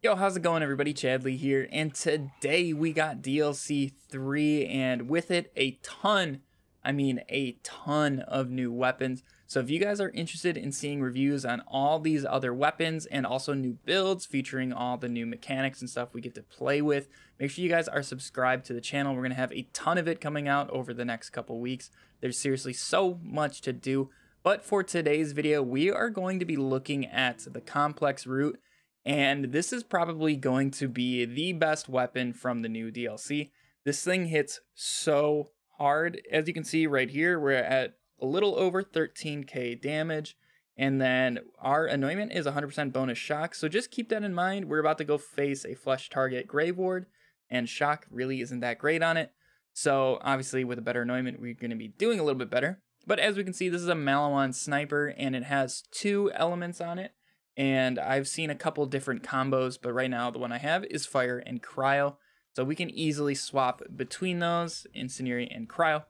Yo, how's it going everybody? Chadley here, and today we got DLC 3 and with it a ton of new weapons. So if you guys are interested in seeing reviews on all these other weapons and also new builds featuring all the new mechanics and stuff we get to play with, make sure you guys are subscribed to the channel. We're going to have a ton of it coming out over the next couple weeks. There's seriously so much to do. But for today's video, we are going to be looking at the complex route. And this is probably going to be the best weapon from the new DLC. This thing hits so hard. As you can see right here, we're at a little over 13k damage. And then our anointment is 100% bonus shock. So just keep that in mind. We're about to go face a flesh target Grave Ward, and shock really isn't that great on it. So obviously with a better anointment, we're going to be doing a little bit better. But as we can see, this is a Malawan sniper and it has 2 elements on it. And I've seen a couple different combos, but right now the one I have is fire and cryo. So we can easily swap between those, incendiary and cryo.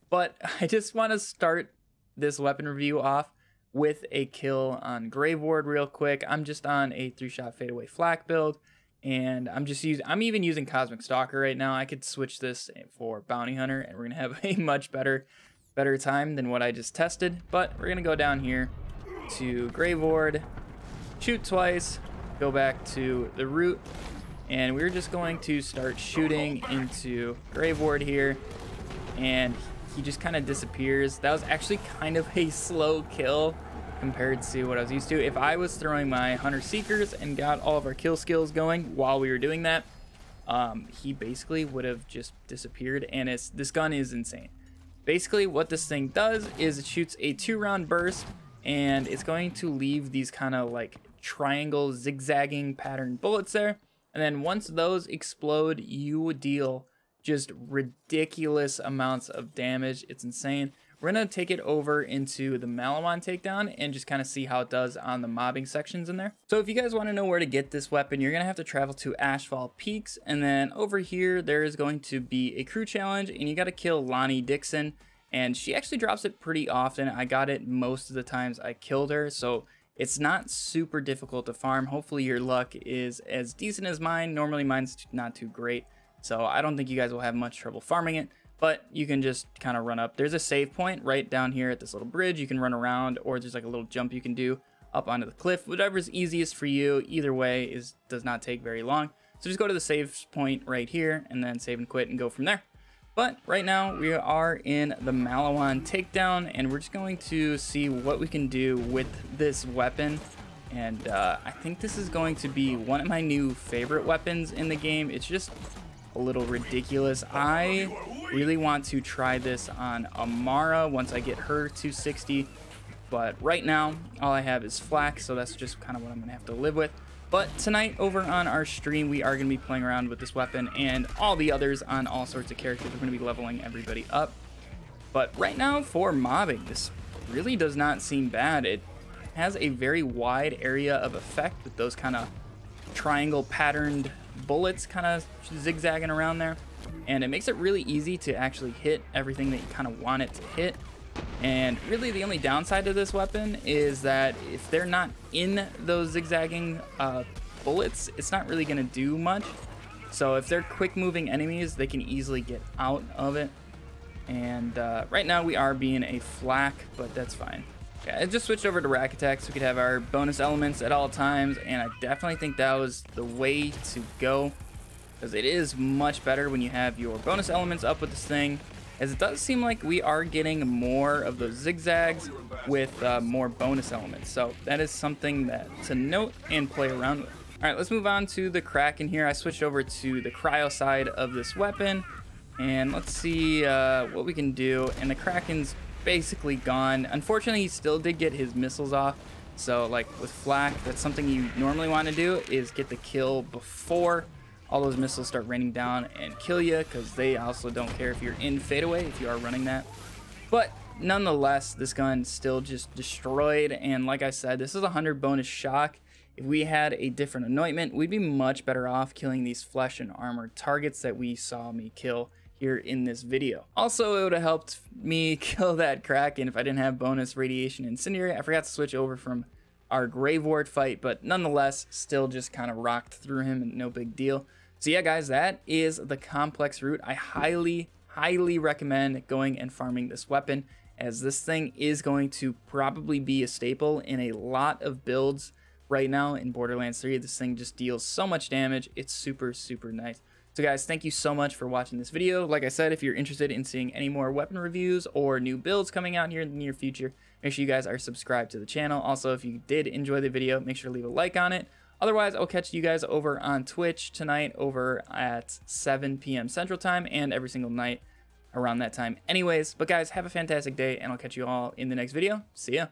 But I just want to start this weapon review off with a kill on Grave Ward real quick. I'm just on a 3-shot fadeaway flak build, and I'm even using Cosmic Stalker right now. I could switch this for Bounty Hunter, and we're gonna have a much better time than what I just tested. But we're gonna go down here to Grave Ward, shoot twice, go back to the root, and we're just going to start shooting into Grave Ward here, and he just kind of disappears. That was actually kind of a slow kill compared to what I was used to. If I was throwing my Hunter Seekers and got all of our kill skills going while we were doing that, he basically would have just disappeared, and this gun is insane. Basically what this thing does is it shoots a 2-round burst, and it's going to leave these kind of like triangle zigzagging pattern bullets there, and then once those explode, you deal just ridiculous amounts of damage. It's insane. We're gonna take it over into the Malawan takedown and just kind of see how it does on the mobbing sections in there. So if you guys want to know where to get this weapon, you're gonna have to travel to Ashfall Peaks, and then over here there is going to be a crew challenge, and you got to kill Lonnie Dixon, and she actually drops it pretty often. I got it most of the times I killed her, so it's not super difficult to farm. Hopefully your luck is as decent as mine. Normally mine's not too great, so I don't think you guys will have much trouble farming it, but you can just kind of run up. There's a save point right down here at this little bridge. You can run around, or there's like a little jump you can do up onto the cliff. Whatever's easiest for you, either way does not take very long. So just go to the save point right here and then save and quit and go from there. But right now we are in the Malawan takedown, and we're just going to see what we can do with this weapon. And I think this is going to be one of my new favorite weapons in the game. It's just a little ridiculous. I really want to try this on Amara once I get her 260. But right now all I have is flak, so that's just kind of what I'm gonna have to live with. But tonight over on our stream, we are going to be playing around with this weapon and all the others on all sorts of characters. We're going to be leveling everybody up. But right now for mobbing, this really does not seem bad. It has a very wide area of effect with those kind of triangle patterned bullets kind of zigzagging around there. And it makes it really easy to actually hit everything that you kind of want it to hit. And really the only downside to this weapon is that if they're not in those zigzagging bullets, it's not really going to do much. So if they're quick moving enemies, they can easily get out of it. And right now we are being a flak, but that's fine. Yeah, I just switched over to rack attack so we could have our bonus elements at all times, and I definitely think that was the way to go, because it is much better when you have your bonus elements up with this thing, as it does seem like we are getting more of those zigzags with more bonus elements. So that is something to note and play around with. All right, let's move on to the Kraken here. I switched over to the cryo side of this weapon, and let's see what we can do. And the Kraken's basically gone. Unfortunately, he still did get his missiles off. So like with flak, that's something you normally want to do, is get the kill before all those missiles start raining down and kill you, because they also don't care if you're in fadeaway if you are running that. But nonetheless, this gun still just destroyed, and like I said, this is 100 bonus shock. If we had a different anointment, we'd be much better off killing these flesh and armored targets that we saw me kill here in this video. Also, it would have helped me kill that Kraken if I didn't have bonus radiation incendiary. I forgot to switch over from our Grave Ward fight, but nonetheless, still just kind of rocked through him and no big deal. So yeah, guys, that is the complex route. I highly recommend going and farming this weapon, as this thing is going to probably be a staple in a lot of builds right now in Borderlands 3. This thing just deals so much damage. It's super nice. So guys, thank you so much for watching this video. Like I said, if you're interested in seeing any more weapon reviews or new builds coming out here in the near future, make sure you guys are subscribed to the channel. Also, if you did enjoy the video, make sure to leave a like on it. Otherwise, I'll catch you guys over on Twitch tonight over at 7 p.m. Central Time and every single night around that time anyways. But guys, have a fantastic day, and I'll catch you all in the next video. See ya.